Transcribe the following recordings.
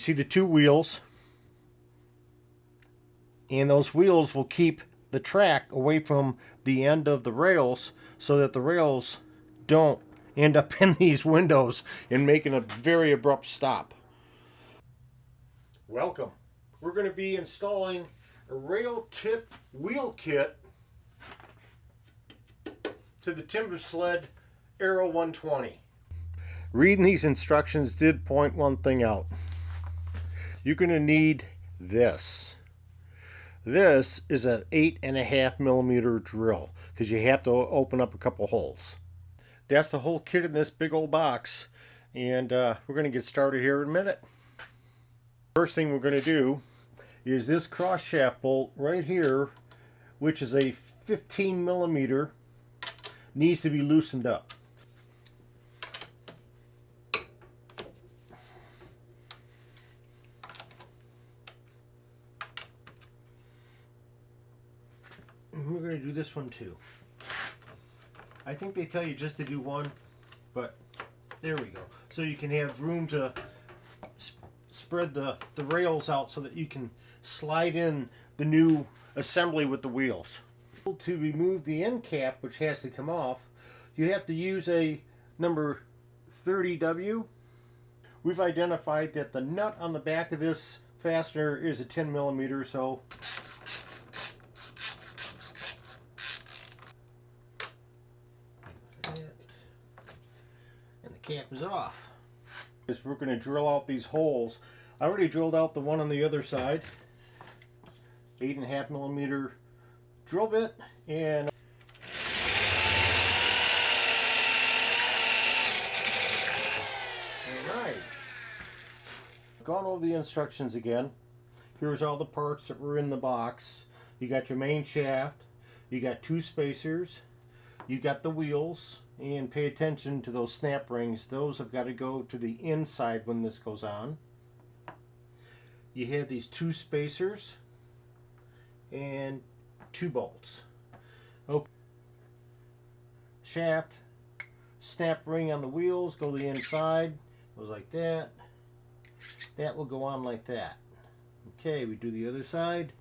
See the two wheels, and those wheels will keep the track away from the end of the rails so that the rails don't end up in these windows and making a very abrupt stop. Welcome. We're going to be installing a rail tip wheel kit to the Timbersled Aero 120. Reading these instructions did point one thing out. You're going to need this. This is an 8.5 millimeter drill because you have to open up a couple holes. That's the whole kit in this big old box, and we're going to get started here in a minute. First thing we're going to do is this cross shaft bolt right here, which is a 15 millimeter, needs to be loosened up. We're going to do this one too. I think they tell you just to do one, but there we go. So you can have room to spread the rails out so that you can slide in the new assembly with the wheels. To remove the end cap, which has to come off, you have to use a number 30W. We've identified that the nut on the back of this fastener is a 10 millimeter, so and the cap is off. We're going to drill out these holes. I already drilled out the one on the other side, 8.5 millimeter drill bit, and alright, gone over the instructions again. Here's all the parts that were in the box. You got your main shaft, you got two spacers, you got the wheels, and pay attention to those snap rings. Those have got to go to the inside when this goes on. You have these two spacers and two bolts. Okay. Shaft, snap ring on the wheels, go to the inside, goes like that. That will go on like that. Okay, we do the other side.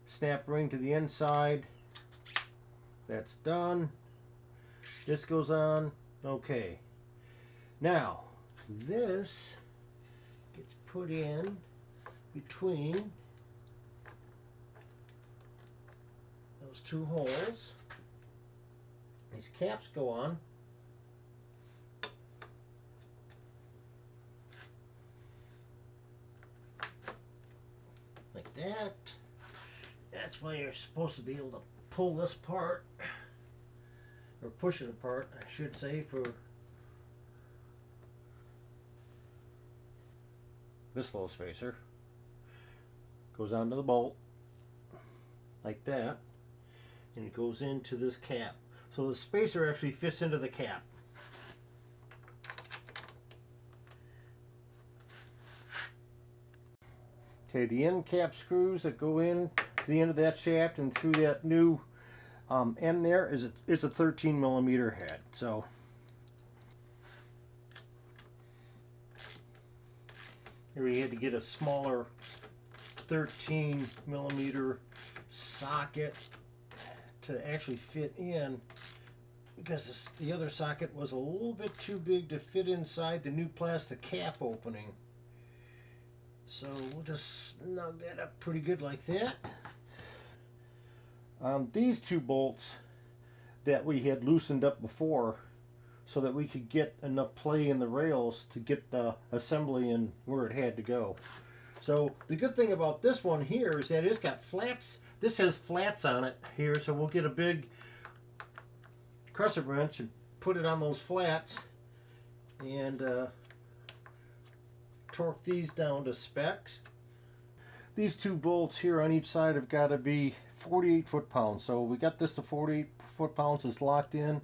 Snap ring to the inside. That's done. This goes on. Okay. Now, this gets put in between those two holes. These caps go on. Like that. That's why you're supposed to be able to pull this part, or push it apart, I should say, for this little spacer. Goes onto the bolt like that, and it goes into this cap. So the spacer actually fits into the cap. Okay, the end cap screws that go in to the end of that shaft and through that new end there is a 13 millimeter head. So here we had to get a smaller 13 millimeter socket to actually fit in, because the other socket was a little bit too big to fit inside the new plastic cap opening. So we'll just snug that up pretty good like that. These two bolts that we had loosened up before so that we could get enough play in the rails to get the assembly in where it had to go. So the good thing about this one here is that it's got flats. This has flats on it here, so we'll get a big crescent wrench and put it on those flats and torque these down to specs. These two bolts here on each side have got to be 48 foot-pounds. So we got this to 48 foot-pounds. It's locked in.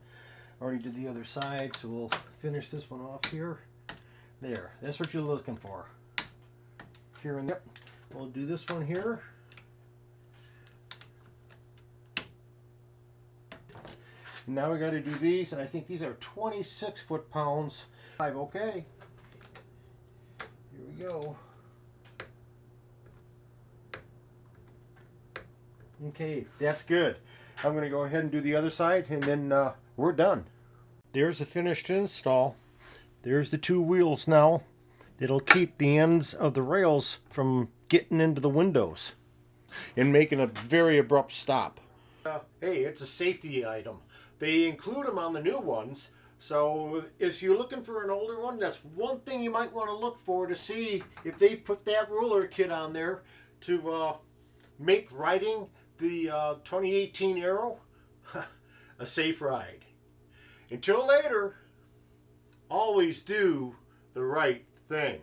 Already did the other side, so we'll finish this one off here. There, that's what you're looking for. Here and yep, we'll do this one here. Now we got to do these, and I think these are 26 foot-pounds. Okay. Here we go. Okay, that's good. I'm going to go ahead and do the other side, and then we're done. There's the finished install. There's the two wheels now. It'll keep the ends of the rails from getting into the windows and making a very abrupt stop. Hey, it's a safety item. They include them on the new ones. So if you're looking for an older one, that's one thing you might want to look for to see if they put that roller kit on there to make riding the 2018 Arrow a safe ride. Until later, always do the right thing.